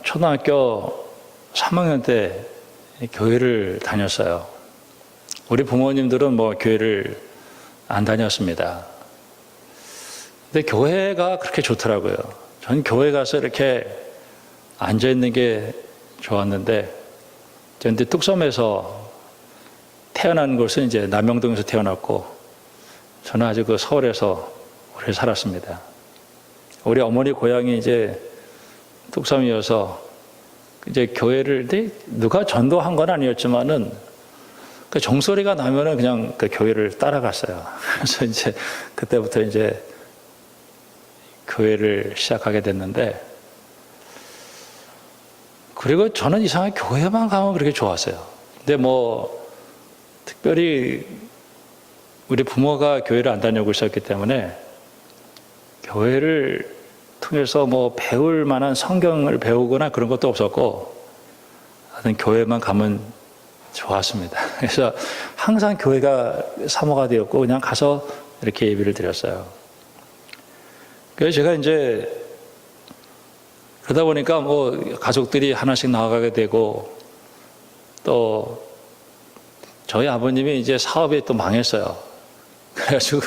초등학교 3학년 때 교회를 다녔어요. 우리 부모님들은 뭐 교회를 안 다녔습니다. 근데 교회가 그렇게 좋더라고요. 전 교회 가서 이렇게 앉아있는 게 좋았는데, 근데 뚝섬에서 태어난 곳은 이제 남영동에서 태어났고, 저는 아주 그 서울에서 오래 살았습니다. 우리 어머니 고향이 이제 뚝섬이어서 이제 교회를 누가 전도한 건 아니었지만은 그 종소리가 나면은 그냥 그 교회를 따라갔어요. 그래서 이제 그때부터 이제 교회를 시작하게 됐는데, 그리고 저는 이상하게 교회만 가면 그렇게 좋았어요. 근데 뭐 특별히 우리 부모가 교회를 안 다니고 있었기 때문에 교회를 통해서 뭐 배울 만한 성경을 배우거나 그런 것도 없었고, 하여튼 교회만 가면 좋았습니다. 그래서 항상 교회가 사모가 되었고 그냥 가서 이렇게 예배를 드렸어요. 그래서 제가 이제 그러다 보니까 뭐 가족들이 하나씩 나아가게 되고, 또 저희 아버님이 이제 사업이 또 망했어요. 그래가지고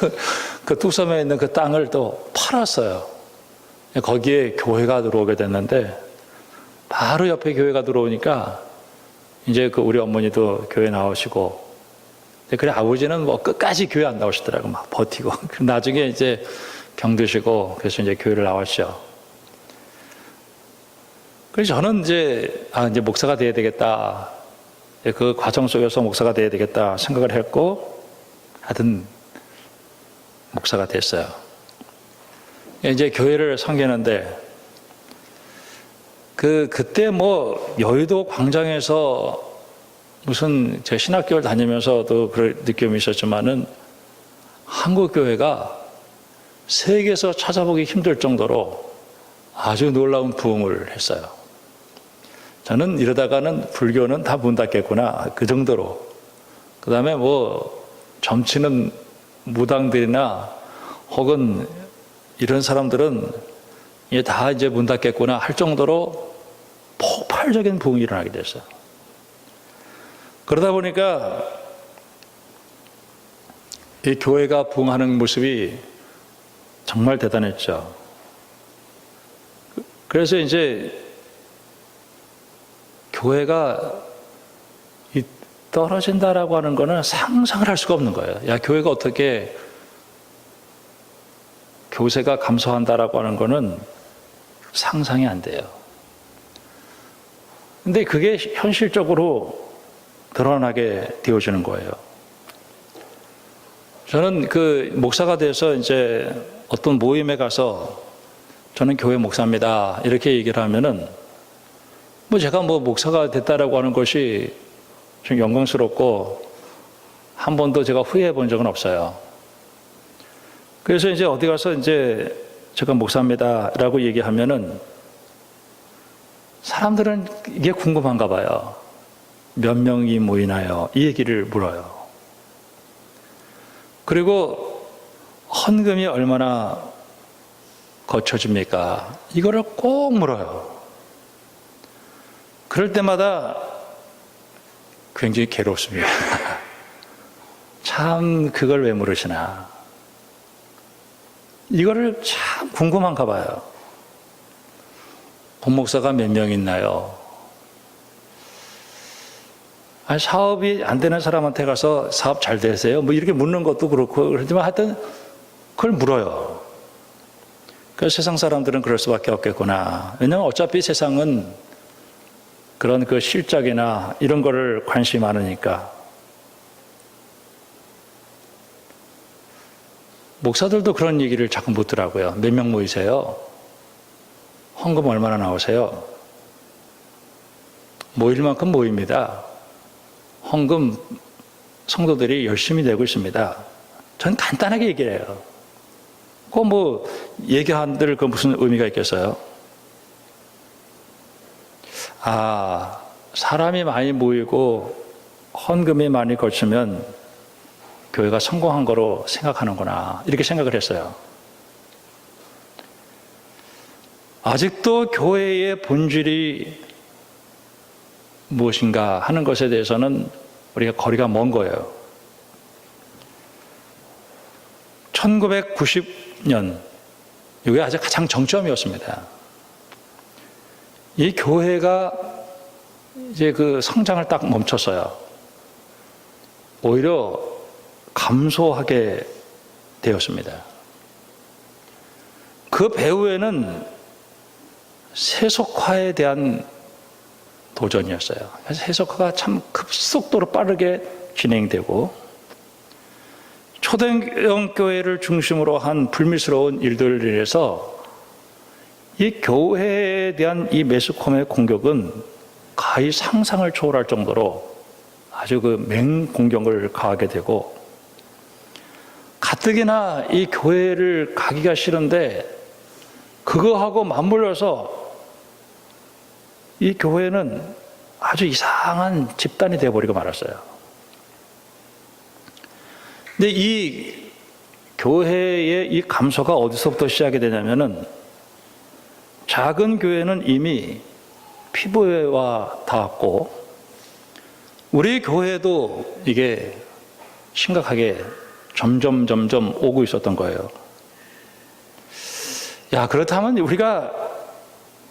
그 뚝섬에 있는 그 땅을 또 팔았어요. 거기에 교회가 들어오게 됐는데, 바로 옆에 교회가 들어오니까 이제 그 우리 어머니도 교회 나오시고, 그래 아버지는 뭐 끝까지 교회 안 나오시더라고. 막 버티고. 나중에 이제 병 드시고, 그래서 이제 교회를 나왔죠. 그래서 저는 이제 이제 목사가 돼야 되겠다, 그 과정 속에서 목사가 돼야 되겠다 생각을 했고, 하여튼 목사가 됐어요. 이제 교회를 섬기는데, 그때 뭐 여의도 광장에서 무슨 제 신학교를 다니면서도 그런 느낌이 있었지만은, 한국 교회가 세계에서 찾아보기 힘들 정도로 아주 놀라운 부흥을 했어요. 저는 이러다가는 불교는 다 문 닫겠구나, 그 정도로. 그 다음에 뭐 점치는 무당들이나 혹은 이런 사람들은 다 이제 문 닫겠구나 할 정도로 폭발적인 부흥이 일어나게 됐어요. 그러다 보니까 이 교회가 부흥하는 모습이 정말 대단했죠. 그래서 이제 교회가 떨어진다라고 하는 거는 상상을 할 수가 없는 거예요. 야, 교회가 어떻게 교세가 감소한다라고 하는 거는 상상이 안 돼요. 근데 그게 현실적으로 드러나게 되어지는 거예요. 저는 그 목사가 돼서 이제 어떤 모임에 가서 저는 교회 목사입니다, 이렇게 얘기를 하면은 뭐 제가 뭐 목사가 됐다라고 하는 것이 좀 영광스럽고 한 번도 제가 후회해 본 적은 없어요. 그래서 이제 어디 가서 이제 제가 목사입니다라고 얘기하면은 사람들은 이게 궁금한가 봐요. 몇 명이 모이나요? 이 얘기를 물어요. 그리고 헌금이 얼마나 거쳐집니까? 이거를 꼭 물어요. 그럴 때마다 굉장히 괴롭습니다. 참 그걸 왜 물으시나. 이거를 참 궁금한가 봐요. 본목사가 몇 명 있나요? 사업이 안 되는 사람한테 가서 사업 잘 되세요? 뭐 이렇게 묻는 것도 그렇고, 그렇지만 하여튼 그걸 물어요. 그래서 세상 사람들은 그럴 수밖에 없겠구나. 왜냐하면 어차피 세상은 그런 그 실적이나 이런 거를 관심이 많으니까. 목사들도 그런 얘기를 자꾸 묻더라고요. 몇 명 모이세요? 헌금 얼마나 나오세요? 모일 만큼 모입니다. 헌금 성도들이 열심히 내고 있습니다. 전 간단하게 얘기를 해요. 그거 뭐 얘기한들 그 무슨 의미가 있겠어요? 사람이 많이 모이고 헌금이 많이 거치면 교회가 성공한 거로 생각하는구나, 이렇게 생각을 했어요. 아직도 교회의 본질이 무엇인가 하는 것에 대해서는 우리가 거리가 먼 거예요. 1990년, 이게 아주 가장 정점이었습니다. 이 교회가 이제 그 성장을 딱 멈췄어요. 오히려 감소하게 되었습니다. 그 배후에는 세속화에 대한 도전이었어요. 그래서 세속화가 참 급속도로 빠르게 진행되고 초대형 교회를 중심으로 한 불미스러운 일들을 인해서 이 교회에 대한 이 매스컴의 공격은 거의 상상을 초월할 정도로 아주 그 맹공격을 가하게 되고 가뜩이나 이 교회를 가기가 싫은데 그거하고 맞물려서 이 교회는 아주 이상한 집단이 되어버리고 말았어요. 근데 이 교회의 이 감소가 어디서부터 시작이 되냐면은 작은 교회는 이미 피부에와 닿았고 우리 교회도 이게 심각하게 점점 오고 있었던 거예요. 야, 그렇다면 우리가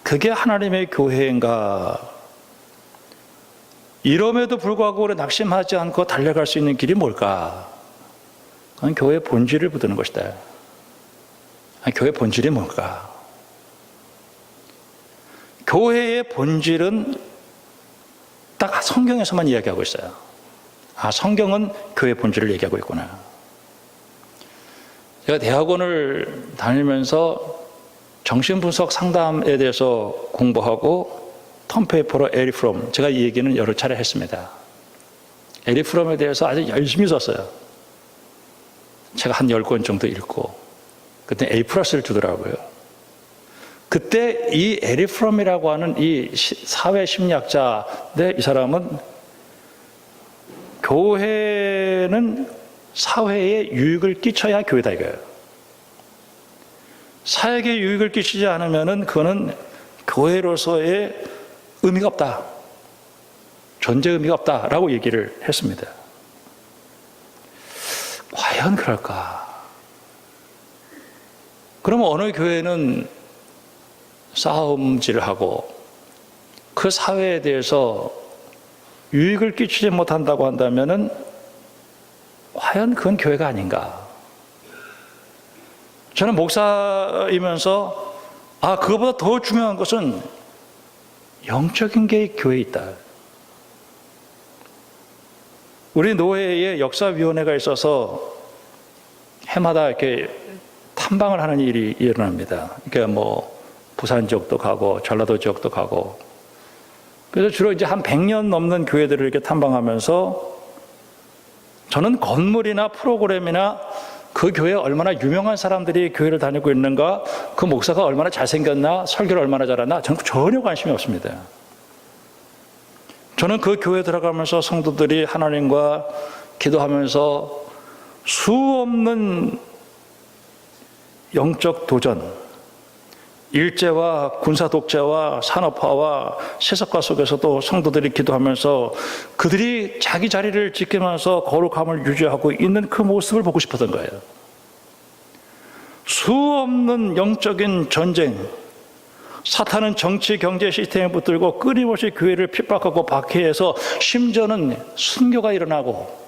그게 하나님의 교회인가? 이럼에도 불구하고 우리 낙심하지 않고 달려갈 수 있는 길이 뭘까? 그건 교회의 본질을 붙드는 것이다. 교회의 본질이 뭘까? 교회의 본질은 딱 성경에서만 이야기하고 있어요. 아, 성경은 교회의 본질을 얘기하고 있구나. 제가 대학원을 다니면서 정신분석 상담에 대해서 공부하고 턴페이퍼로 에리 프롬, 제가 이 얘기는 여러 차례 했습니다. 에리 프롬에 대해서 아주 열심히 썼어요. 제가 한 10권 정도 읽고 그때 A 플러스를 주더라고요. 그때 이 에리 프롬이라고 하는 이 사회 심리학자인데 이 사람은 교회는 사회에 유익을 끼쳐야 교회다 이거예요. 사회에 유익을 끼치지 않으면 그거는 교회로서의 의미가 없다. 존재 의미가 없다라고 얘기를 했습니다. 과연 그럴까? 그러면 어느 교회는 싸움질을 하고 그 사회에 대해서 유익을 끼치지 못한다고 한다면은 과연 그건 교회가 아닌가? 저는 목사이면서 그거보다 더 중요한 것은 영적인 게 교회에 있다. 우리 노회에 역사위원회가 있어서 해마다 이렇게 탐방을 하는 일이 일어납니다. 그러니까 뭐 부산 지역도 가고 전라도 지역도 가고 그래서 주로 이제 한 100년 넘는 교회들을 이렇게 탐방하면서 저는 건물이나 프로그램이나 그 교회에 얼마나 유명한 사람들이 교회를 다니고 있는가, 그 목사가 얼마나 잘생겼나, 설교를 얼마나 잘하나, 저는 전혀 관심이 없습니다. 저는 그 교회에 들어가면서 성도들이 하나님과 기도하면서 수없는 영적 도전, 일제와 군사 독재와 산업화와 세속화 속에서도 성도들이 기도하면서 그들이 자기 자리를 지키면서 거룩함을 유지하고 있는 그 모습을 보고 싶었던 거예요. 수없는 영적인 전쟁, 사탄은 정치 경제 시스템에 붙들고 끊임없이 교회를 핍박하고 박해해서 심지어는 순교가 일어나고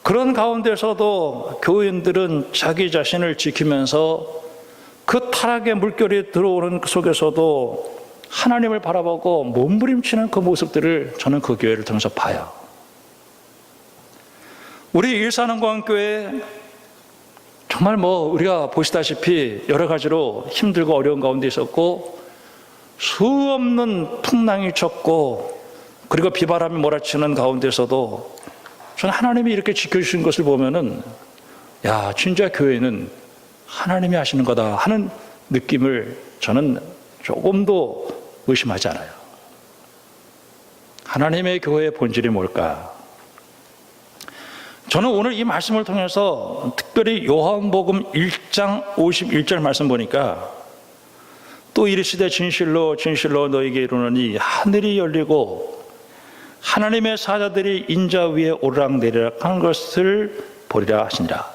그런 가운데서도 교인들은 자기 자신을 지키면서 그 타락의 물결이 들어오는 속에서도 하나님을 바라보고 몸부림치는 그 모습들을 저는 그 교회를 통해서 봐요. 우리 일산원광교회 정말 우리가 보시다시피 여러 가지로 힘들고 어려운 가운데 있었고 수없는 풍랑이 쳤고 그리고 비바람이 몰아치는 가운데서도 저는 하나님이 이렇게 지켜주신 것을 보면은 야, 진짜 교회는 하나님이 하시는 거다 하는 느낌을 저는 조금도 의심하지 않아요. 하나님의 교회의 본질이 뭘까? 저는 오늘 이 말씀을 통해서 특별히 요한복음 1장 51절 말씀 보니까 또 이르시되 진실로 진실로 너희에게 이르노니 하늘이 열리고 하나님의 사자들이 인자 위에 오르락내리락 하는 것을 보리라 하시니라.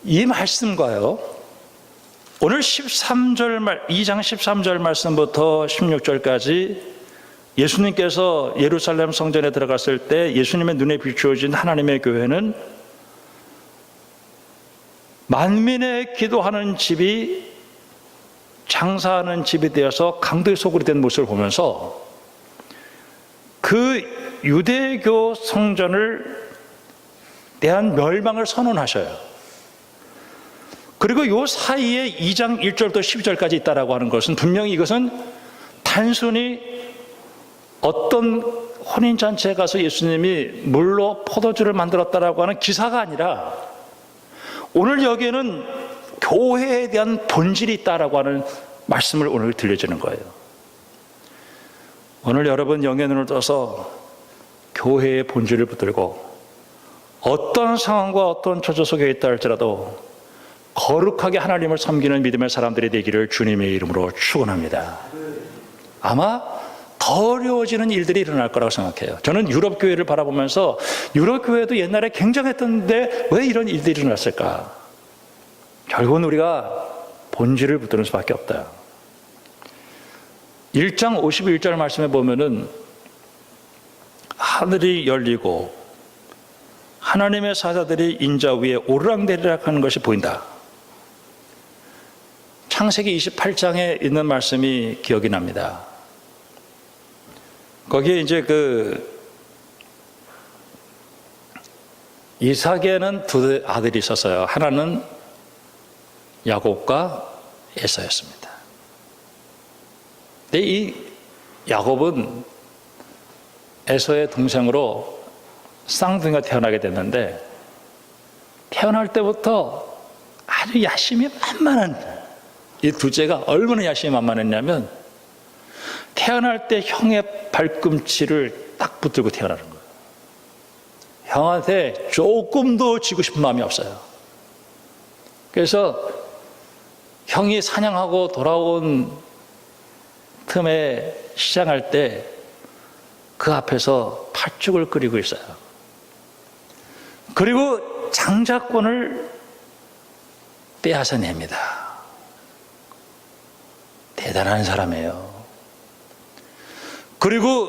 이 말씀과요, 오늘 2장 13절 말씀부터 16절까지 예수님께서 예루살렘 성전에 들어갔을 때 예수님의 눈에 비추어진 하나님의 교회는 만민의 기도하는 집이 장사하는 집이 되어서 강도의 소굴이 된 모습을 보면서 그 유대교 성전을 대한 멸망을 선언하셔요. 그리고 이 사이에 2장 1절부터 12절까지 있다라고 하는 것은 분명히 이것은 단순히 어떤 혼인잔치에 가서 예수님이 물로 포도주를 만들었다라고 하는 기사가 아니라 오늘 여기에는 교회에 대한 본질이 있다라고 하는 말씀을 오늘 들려주는 거예요. 오늘 여러분 영의 눈을 떠서 교회의 본질을 붙들고 어떤 상황과 어떤 처지 속에 있다 할지라도 거룩하게 하나님을 섬기는 믿음의 사람들이 되기를 주님의 이름으로 축원합니다. 아마 더 어려워지는 일들이 일어날 거라고 생각해요. 저는 유럽 교회를 바라보면서 유럽 교회도 옛날에 굉장했던데 왜 이런 일들이 일어났을까? 결국은 우리가 본질을 붙드는 수밖에 없다. 1장 51절 말씀에 보면은 하늘이 열리고 하나님의 사자들이 인자 위에 오르락내리락 하는 것이 보인다. 창세기 28장에 있는 말씀이 기억이 납니다. 거기에 이제 이삭에는 두 아들이 있었어요. 하나는 야곱과 에서였습니다. 근데 이 야곱은 에서의 동생으로 쌍둥이가 태어나게 됐는데 태어날 때부터 아주 야심이 만만한 이 둘째가 얼마나 야심이 만만했냐면 태어날 때 형의 발꿈치를 딱 붙들고 태어나는 거예요. 형한테 조금도 지고 싶은 마음이 없어요. 그래서 형이 사냥하고 돌아온 틈에 시장할 때 그 앞에서 팥죽을 끓이고 있어요. 그리고 장자권을 빼앗아냅니다. 대단한 사람이에요. 그리고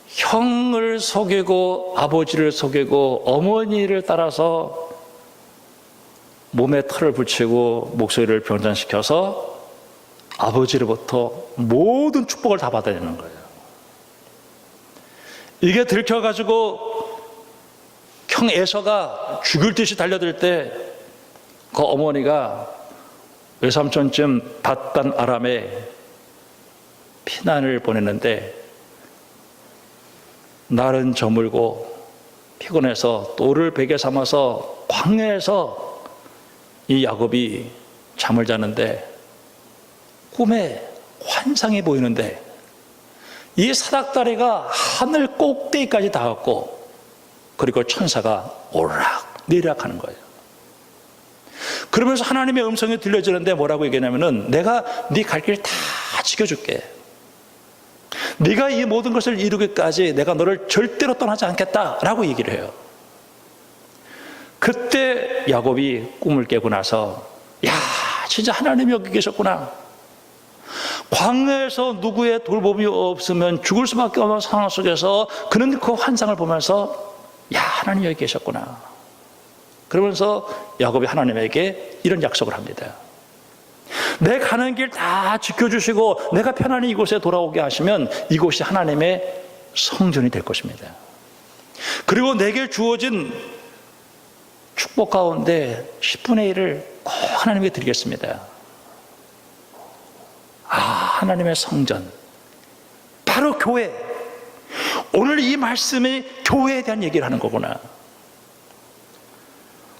형을 속이고 아버지를 속이고 어머니를 따라서 몸에 털을 붙이고 목소리를 변장시켜서 아버지로부터 모든 축복을 다 받아내는 거예요. 이게 들켜가지고 형 에서가 죽을 듯이 달려들 때 그 어머니가 외삼촌쯤 바단 아람에 피난을 보냈는데 날은 저물고 피곤해서 돌을 베개 삼아서 광야에서 이 야곱이 잠을 자는데 꿈에 환상이 보이는데 이 사닥다리가 하늘 꼭대기까지 닿았고 그리고 천사가 오르락 내리락 하는 거예요. 그러면서 하나님의 음성이 들려지는데 뭐라고 얘기하냐면은 내가 네 갈 길 다 지켜줄게. 네가 이 모든 것을 이루기까지 내가 너를 절대로 떠나지 않겠다라고 얘기를 해요. 그때 야곱이 꿈을 깨고 나서 야 진짜 하나님이 여기 계셨구나. 광야에서 누구의 돌봄이 없으면 죽을 수밖에 없는 상황 속에서 그는 그 환상을 보면서 야 하나님이 여기 계셨구나. 그러면서 야곱이 하나님에게 이런 약속을 합니다. 내 가는 길 다 지켜주시고 내가 편안히 이곳에 돌아오게 하시면 이곳이 하나님의 성전이 될 것입니다. 그리고 내게 주어진 축복 가운데 10분의 1을 꼭 하나님께 드리겠습니다. 아, 하나님의 성전, 바로 교회. 오늘 이 말씀이 교회에 대한 얘기를 하는 거구나.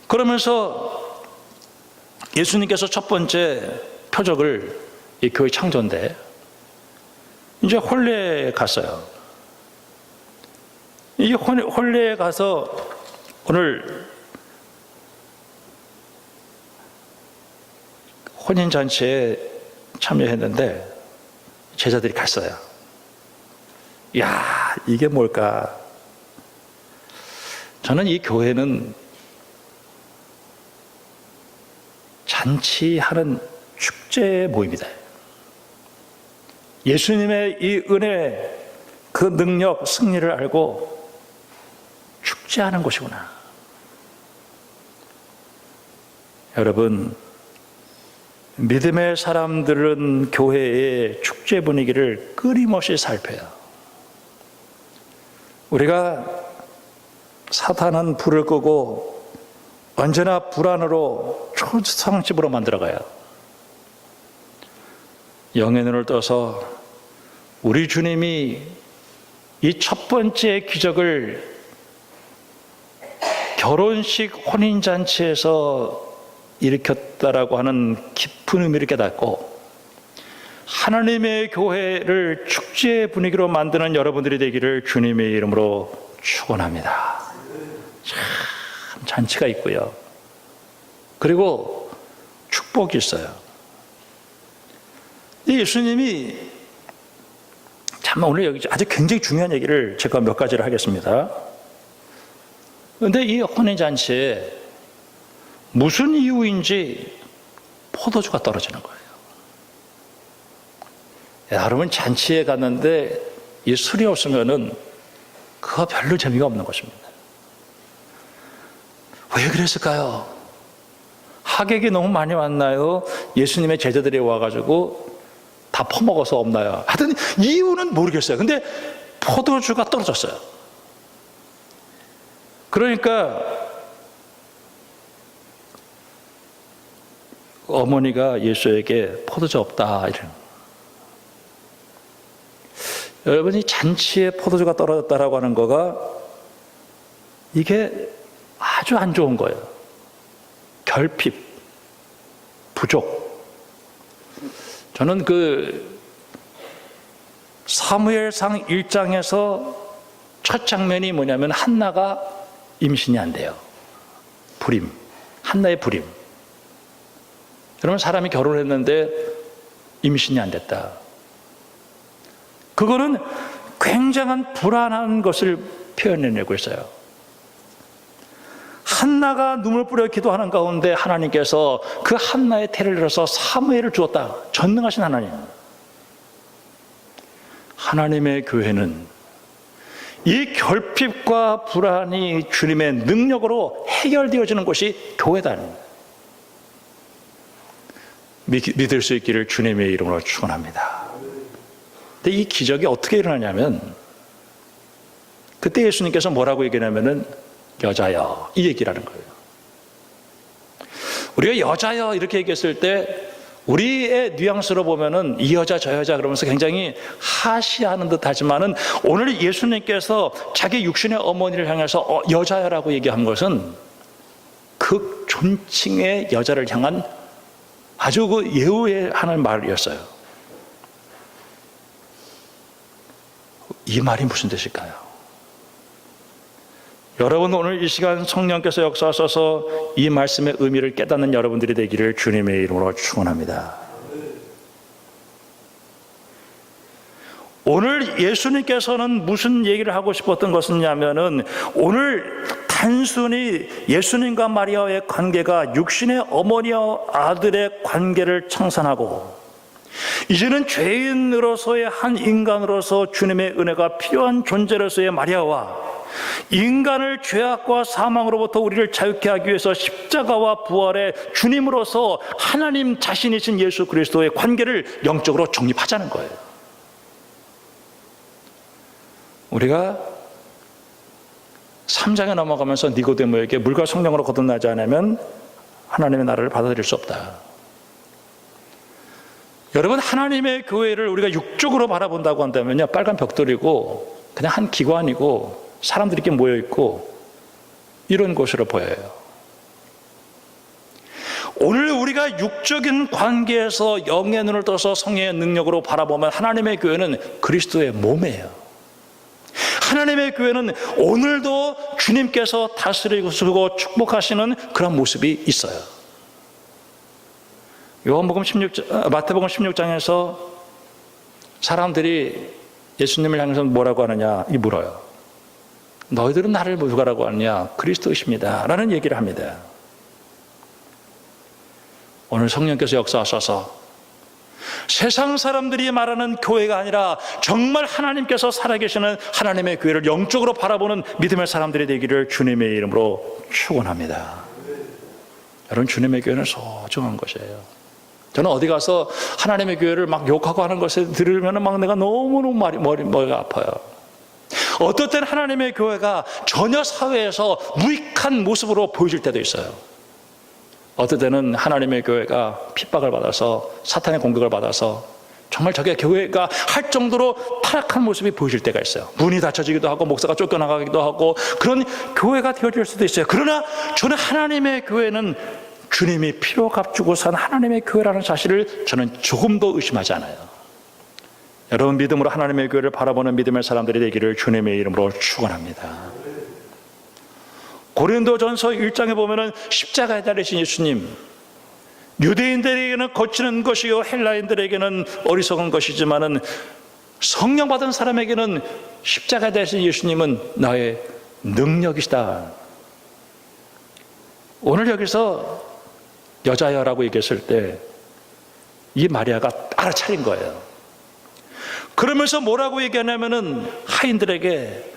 그러면서 예수님께서 첫 번째 표적을 이 교회 창조인데 이제 혼례에 갔어요. 이 혼례에 가서 오늘 혼인잔치에 참여했는데 제자들이 갔어요. 야, 이게 뭘까? 저는 이 교회는 잔치하는 축제 모임이다. 예수님의 이 은혜, 그 능력, 승리를 알고 축제하는 곳이구나. 여러분, 믿음의 사람들은 교회의 축제 분위기를 끊임없이 살펴요. 우리가 사탄은 불을 끄고 언제나 불안으로 초상집으로 만들어가요. 영의 눈을 떠서 우리 주님이 이 첫 번째 기적을 결혼식 혼인잔치에서 일으켰다라고 하는 깊은 의미를 깨닫고 하나님의 교회를 축제 분위기로 만드는 여러분들이 되기를 주님의 이름으로 축원합니다. 참 잔치가 있고요. 그리고 축복이 있어요. 예수님이 참 오늘 여기 아주 굉장히 중요한 얘기를 제가 몇 가지를 하겠습니다. 그런데 이 혼인잔치에 무슨 이유인지 포도주가 떨어지는 거예요. 여러분 잔치에 갔는데 이 술이 없으면은 그거 별로 재미가 없는 것입니다. 왜 그랬을까요? 하객이 너무 많이 왔나요? 예수님의 제자들이 와가지고 다 퍼먹어서 없나요? 하여튼 이유는 모르겠어요. 근데 포도주가 떨어졌어요. 그러니까 어머니가 예수에게 포도주 없다 이런. 여러분이 잔치에 포도주가 떨어졌다라고 하는 거가 이게 아주 안 좋은 거예요. 결핍, 부족. 저는 그 사무엘상 1장에서 첫 장면이 뭐냐면 한나가 임신이 안 돼요. 불임, 한나의 불임. 여러분 사람이 결혼했는데 임신이 안 됐다. 그거는 굉장한 불안한 것을 표현해내고 있어요. 한나가 눈물 뿌려 기도하는 가운데 하나님께서 그 한나의 태를 들어서 사무엘을 주었다. 전능하신 하나님. 하나님의 교회는 이 결핍과 불안이 주님의 능력으로 해결되어지는 곳이 교회다. 믿을 수 있기를 주님의 이름으로 축원합니다. 근데 이 기적이 어떻게 일어나냐면 그때 예수님께서 뭐라고 얘기하냐면은 여자여 이 얘기라는 거예요. 우리가 여자여 이렇게 얘기했을 때 우리의 뉘앙스로 보면은 이 여자 저 여자 그러면서 굉장히 하시하는 듯 하지만은 오늘 예수님께서 자기 육신의 어머니를 향해서 여자여라고 얘기한 것은 극존칭의 여자를 향한 아주 그 예우하는 말이었어요. 이 말이 무슨 뜻일까요? 여러분 오늘 이 시간 성령께서 역사하셔서 이 말씀의 의미를 깨닫는 여러분들이 되기를 주님의 이름으로 축원합니다. 오늘 예수님께서는 무슨 얘기를 하고 싶었던 것이냐면은 오늘 단순히 예수님과 마리아의 관계가 육신의 어머니와 아들의 관계를 청산하고 이제는 죄인으로서의 한 인간으로서 주님의 은혜가 필요한 존재로서의 마리아와 인간을 죄악과 사망으로부터 우리를 자유케 하기 위해서 십자가와 부활의 주님으로서 하나님 자신이신 예수 그리스도의 관계를 영적으로 정립하자는 거예요. 우리가 3장에 넘어가면서 니고데모에게 물과 성령으로 거듭나지 않으면 하나님의 나라를 받아들일 수 없다. 여러분 하나님의 교회를 우리가 육적으로 바라본다고 한다면요 빨간 벽돌이고 그냥 한 기관이고 사람들이 이렇게 모여있고 이런 곳으로 보여요. 오늘 우리가 육적인 관계에서 영의 눈을 떠서 성령의 능력으로 바라보면 하나님의 교회는 그리스도의 몸이에요. 하나님의 교회는 오늘도 주님께서 다스리고 축복하시는 그런 모습이 있어요. 마태복음 16장에서 사람들이 예수님을 향해서 뭐라고 하느냐 이 물어요. 너희들은 나를 누구라고 하느냐? 그리스도이십니다 라는 얘기를 합니다. 오늘 성령께서 역사하셔서 세상 사람들이 말하는 교회가 아니라 정말 하나님께서 살아계시는 하나님의 교회를 영적으로 바라보는 믿음의 사람들이 되기를 주님의 이름으로 축원합니다. 여러분, 주님의 교회는 소중한 것이에요. 저는 어디 가서 하나님의 교회를 막 욕하고 하는 것을 들으면 막 내가 너무너무 머리가 아파요. 어떨 땐 하나님의 교회가 전혀 사회에서 무익한 모습으로 보여질 때도 있어요. 어떨 때는 하나님의 교회가 핍박을 받아서 사탄의 공격을 받아서 정말 저게 교회가 할 정도로 타락한 모습이 보여질 때가 있어요. 문이 닫혀지기도 하고 목사가 쫓겨나가기도 하고 그런 교회가 되어질 수도 있어요. 그러나 저는 하나님의 교회는 주님이 피로 값주고 산 하나님의 교회라는 사실을 저는 조금도 의심하지 않아요. 여러분, 믿음으로 하나님의 교회를 바라보는 믿음의 사람들이 되기를 주님의 이름으로 축원합니다. 고린도전서 1장에 보면은 십자가에 달리신 예수님, 유대인들에게는 거치는 것이요 헬라인들에게는 어리석은 것이지만은 성령 받은 사람에게는 십자가에 달리신 예수님은 나의 능력이시다. 오늘 여기서 여자여라고 얘기했을 때 이 마리아가 알아차린 거예요. 그러면서 뭐라고 얘기하냐면은 하인들에게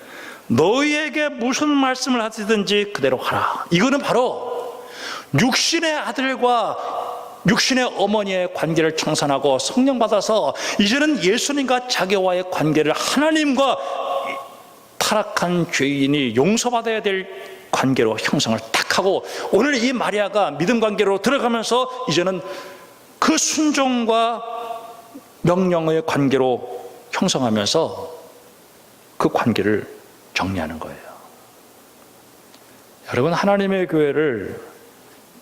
너희에게 무슨 말씀을 하시든지 그대로 하라. 이거는 바로 육신의 아들과 육신의 어머니의 관계를 청산하고 성령 받아서 이제는 예수님과 자기와의 관계를 하나님과 타락한 죄인이 용서받아야 될 관계로 형성을 딱 하고, 오늘 이 마리아가 믿음 관계로 들어가면서 이제는 그 순종과 명령의 관계로 형성하면서 그 관계를 정리하는 거예요. 여러분, 하나님의 교회를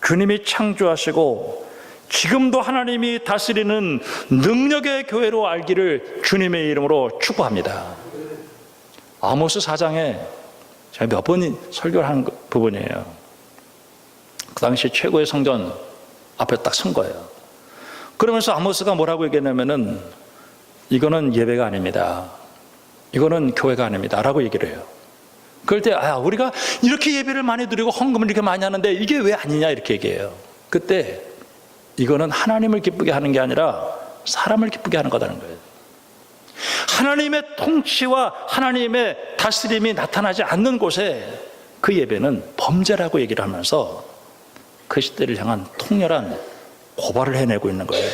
주님이 창조하시고 지금도 하나님이 다스리는 능력의 교회로 알기를 주님의 이름으로 축복합니다. 아모스 4장에 제가 몇 번 설교를 한 부분이에요. 그 당시 최고의 성전 앞에 딱 선 거예요. 그러면서 아모스가 뭐라고 얘기했냐면은 이거는 예배가 아닙니다. 이거는 교회가 아닙니다 라고 얘기를 해요. 그럴 때 우리가 이렇게 예배를 많이 드리고 헌금을 이렇게 많이 하는데 이게 왜 아니냐 이렇게 얘기해요. 그때 이거는 하나님을 기쁘게 하는 게 아니라 사람을 기쁘게 하는 거다는 거예요. 하나님의 통치와 하나님의 다스림이 나타나지 않는 곳에 그 예배는 범죄라고 얘기를 하면서 그 시대를 향한 통렬한 고발을 해내고 있는 거예요.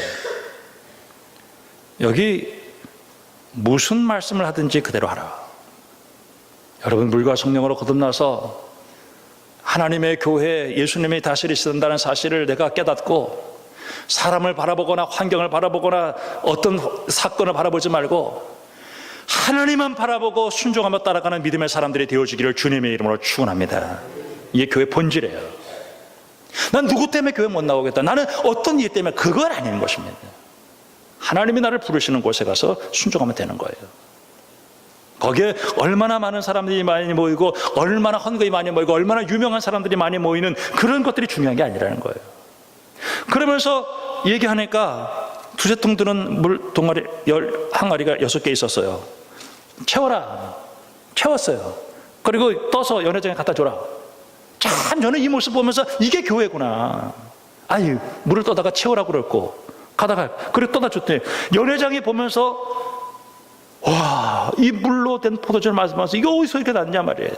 여기 무슨 말씀을 하든지 그대로 하라. 여러분, 물과 성령으로 거듭나서 하나님의 교회, 예수님이 다스리신다는 사실을 내가 깨닫고 사람을 바라보거나 환경을 바라보거나 어떤 사건을 바라보지 말고 하나님만 바라보고 순종하며 따라가는 믿음의 사람들이 되어지기를 주님의 이름으로 축원합니다. 이게 교회 본질이에요. 난 누구 때문에 교회 못 나오겠다, 나는 어떤 일 때문에, 그건 아닌 것입니다. 하나님이 나를 부르시는 곳에 가서 순종하면 되는 거예요. 거기에 얼마나 많은 사람들이 많이 모이고 얼마나 헌금이 많이 모이고 얼마나 유명한 사람들이 많이 모이는 그런 것들이 중요한 게 아니라는 거예요. 그러면서 얘기하니까 두세통 드는 물 동아리 항아리가 6개 있었어요. 채워라. 채웠어요. 그리고 떠서 연회장에 갖다 줘라. 참 저는 이 모습 보면서 이게 교회구나. 아유, 물을 떠다가 채우라고 그랬고 가다가 그리고 떠다 줬더니 연회장이 보면서 와, 이 물로 된 포도주를 마시면서 이게 어디서 이렇게 났냐 말이에요.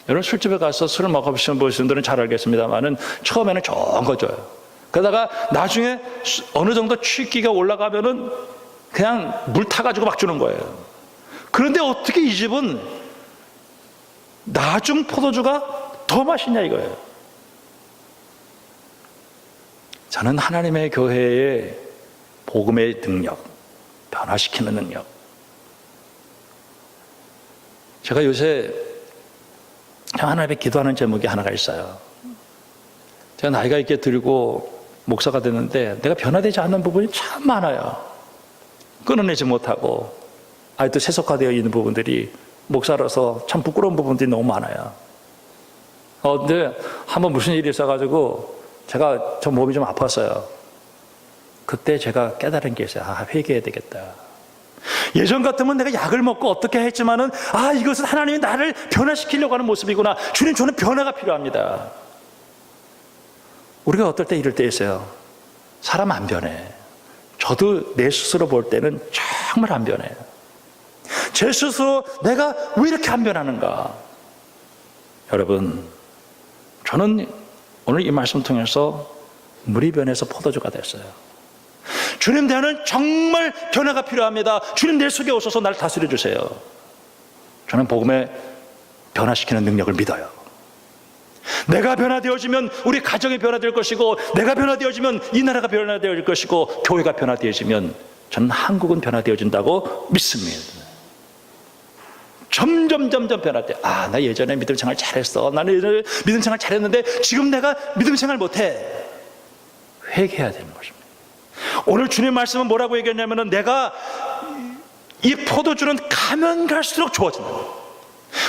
여러분, 술집에 가서 술을 먹어보시는 분들은 잘 알겠습니다만은 처음에는 좋은 거 줘요. 그러다가 나중에 어느 정도 취기가 올라가면은 그냥 물 타가지고 막 주는 거예요. 그런데 어떻게 이 집은 나중 포도주가 더 맛있냐 이거예요. 저는 하나님의 교회의 복음의 능력, 변화시키는 능력. 제가 요새 하나님 앞에 기도하는 제목이 하나가 있어요. 제가 나이가 있게 들고 목사가 됐는데 내가 변화되지 않는 부분이 참 많아요. 끊어내지 못하고 아직도 세속화되어 있는 부분들이 목사로서 참 부끄러운 부분들이 너무 많아요. 근데 한번 무슨 일이 있어가지고 제가 좀 몸이 좀 아팠어요. 그때 제가 깨달은 게 있어요. 아, 회개해야 되겠다. 예전 같으면 내가 약을 먹고 어떻게 했지만은, 아, 이것은 하나님이 나를 변화시키려고 하는 모습이구나. 주님, 저는 변화가 필요합니다. 우리가 어떨 때 이럴 때 있어요. 사람 안 변해. 저도 내 스스로 볼 때는 정말 안 변해요. 제 스스로 내가 왜 이렇게 안 변하는가? 여러분, 저는 오늘 이 말씀 통해서 물이 변해서 포도주가 됐어요. 주님, 나는 정말 변화가 필요합니다. 주님, 내 속에 오셔서 나를 다스려 주세요. 저는 복음에 변화시키는 능력을 믿어요. 내가 변화되어지면 우리 가정이 변화될 것이고, 내가 변화되어지면 이 나라가 변화되어질 것이고, 교회가 변화되어지면 저는 한국은 변화되어진다고 믿습니다. 점점 변화돼. 아, 나 예전에 믿음 생활 잘했어. 나는 예전에 믿음 생활 잘했는데 지금 내가 믿음 생활 못해. 회개해야 되는 것입니다. 오늘 주님 말씀은 뭐라고 얘기했냐면은, 내가 이 포도주는 가면 갈수록 좋아진다.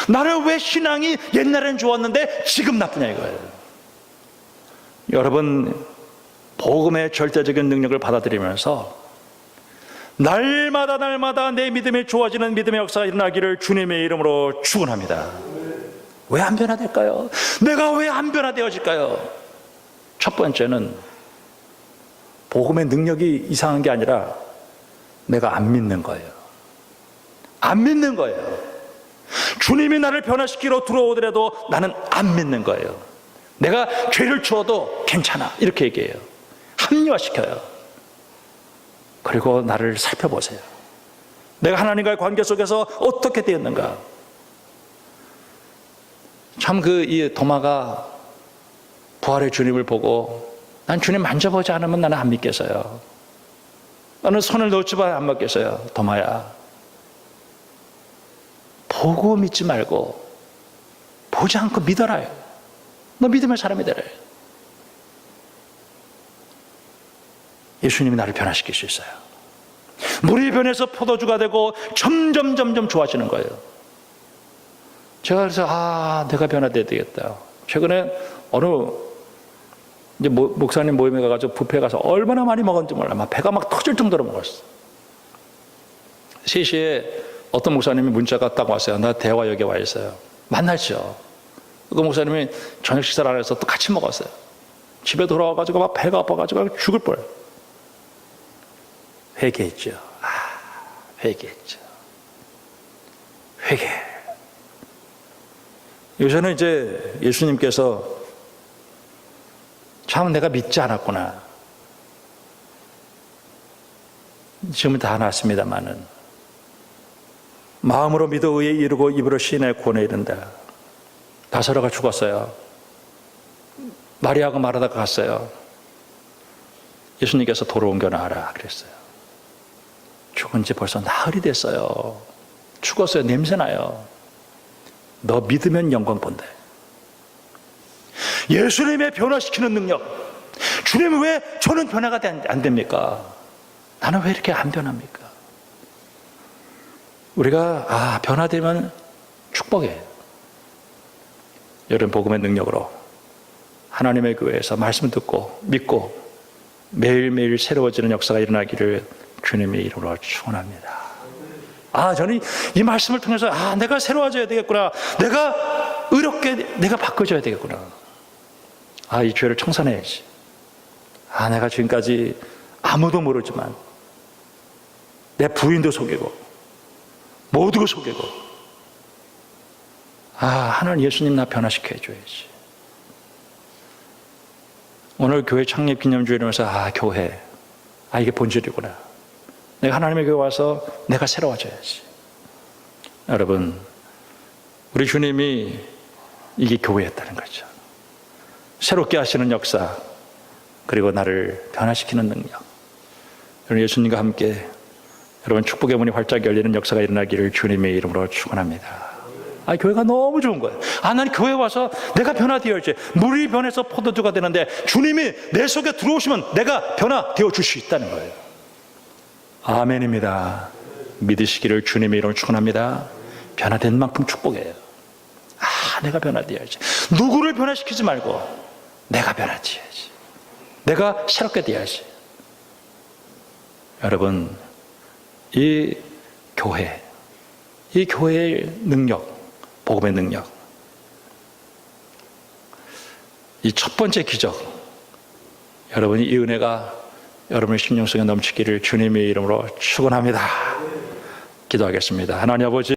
나는 왜 신앙이 옛날엔 좋았는데 지금 나쁘냐 이거예요. 여러분, 복음의 절대적인 능력을 받아들이면서 날마다 내 믿음이 좋아지는 믿음의 역사가 일어나기를 주님의 이름으로 축원합니다. 왜 안 변화될까요? 내가 왜 안 변화되어질까요? 첫 번째는 복음의 능력이 이상한 게 아니라 내가 안 믿는 거예요. 안 믿는 거예요. 주님이 나를 변화시키러 들어오더라도 나는 안 믿는 거예요. 내가 죄를 주어도 괜찮아 이렇게 얘기해요. 합리화시켜요. 그리고 나를 살펴보세요. 내가 하나님과의 관계 속에서 어떻게 되었는가. 참 이 도마가 부활의 주님을 보고, 난 주님 만져보지 않으면 나는 안 믿겠어요. 나는 손을 넣지 안 먹겠어요. 도마야, 보고 믿지 말고 보지 않고 믿어라. 너 믿음의 사람이 되라. 예수님이 나를 변화시킬 수 있어요. 물이 변해서 포도주가 되고 점점 좋아지는 거예요. 제가 그래서 내가 변화돼야 되겠다. 최근에 어느 이제 목사님 모임에 가가지고 뷔페에 가서 얼마나 많이 먹었는지 몰라. 막 배가 막 터질 정도로 먹었어. 3시에 어떤 목사님이 문자가 딱 왔어요. 나 대화역에 와 있어요. 만났죠. 그 목사님이 저녁 식사를 안 해서 또 같이 먹었어요. 집에 돌아와가지고 막 배가 아파가지고 죽을 뻔. 회개했죠. 회개했죠. 회개. 요새는 이제 예수님께서 참 내가 믿지 않았구나. 지금은 다 났습니다만은, 마음으로 믿어 의에 이르고 입으로 시인하여 구원에 이른다. 나사로가 죽었어요. 마리아가 마르다가 갔어요. 예수님께서 도로 옮겨 놔라 그랬어요. 죽은 지 벌써 나흘이 됐어요. 죽었어요. 냄새나요. 너 믿으면 영광 본대. 예수님의 변화시키는 능력. 주님, 왜 저는 변화가 안 됩니까? 나는 왜 이렇게 안 변합니까? 우리가 변화되면 축복이에요. 여러분, 복음의 능력으로 하나님의 교회에서 말씀 듣고 믿고 매일매일 새로워지는 역사가 일어나기를 주님의 이름으로 축원합니다. 저는 이 말씀을 통해서 내가 새로워져야 되겠구나. 내가 의롭게 내가 바꿔줘야 되겠구나. 이 죄를 청산해야지. 내가 지금까지 아무도 모르지만 내 부인도 속이고 모두가 속이고, 하나님 예수님 나 변화시켜 줘야지. 오늘 교회 창립 기념주일이면서 교회 이게 본질이구나. 내가 하나님의 교회 와서 내가 새로워져야지. 여러분, 우리 주님이 이게 교회였다는 거죠. 새롭게 하시는 역사, 그리고 나를 변화시키는 능력. 여러분, 예수님과 함께 여러분 축복의 문이 활짝 열리는 역사가 일어나기를 주님의 이름으로 축원합니다. 교회가 너무 좋은 거예요. 나는 교회 와서 내가 변화되어야지. 물이 변해서 포도주가 되는데 주님이 내 속에 들어오시면 내가 변화되어 줄 수 있다는 거예요. 아멘입니다. 믿으시기를 주님의 이름으로 축원합니다. 변화된 만큼 축복이에요. 내가 변화되어야지. 누구를 변화시키지 말고 내가 변화되어야지. 내가 새롭게 되어야지. 여러분, 이 교회의 능력, 복음의 능력, 이 첫 번째 기적, 여러분이 이 은혜가 여러분의 심령 속에 넘치기를 주님의 이름으로 축원합니다. 기도하겠습니다. 하나님 아버지,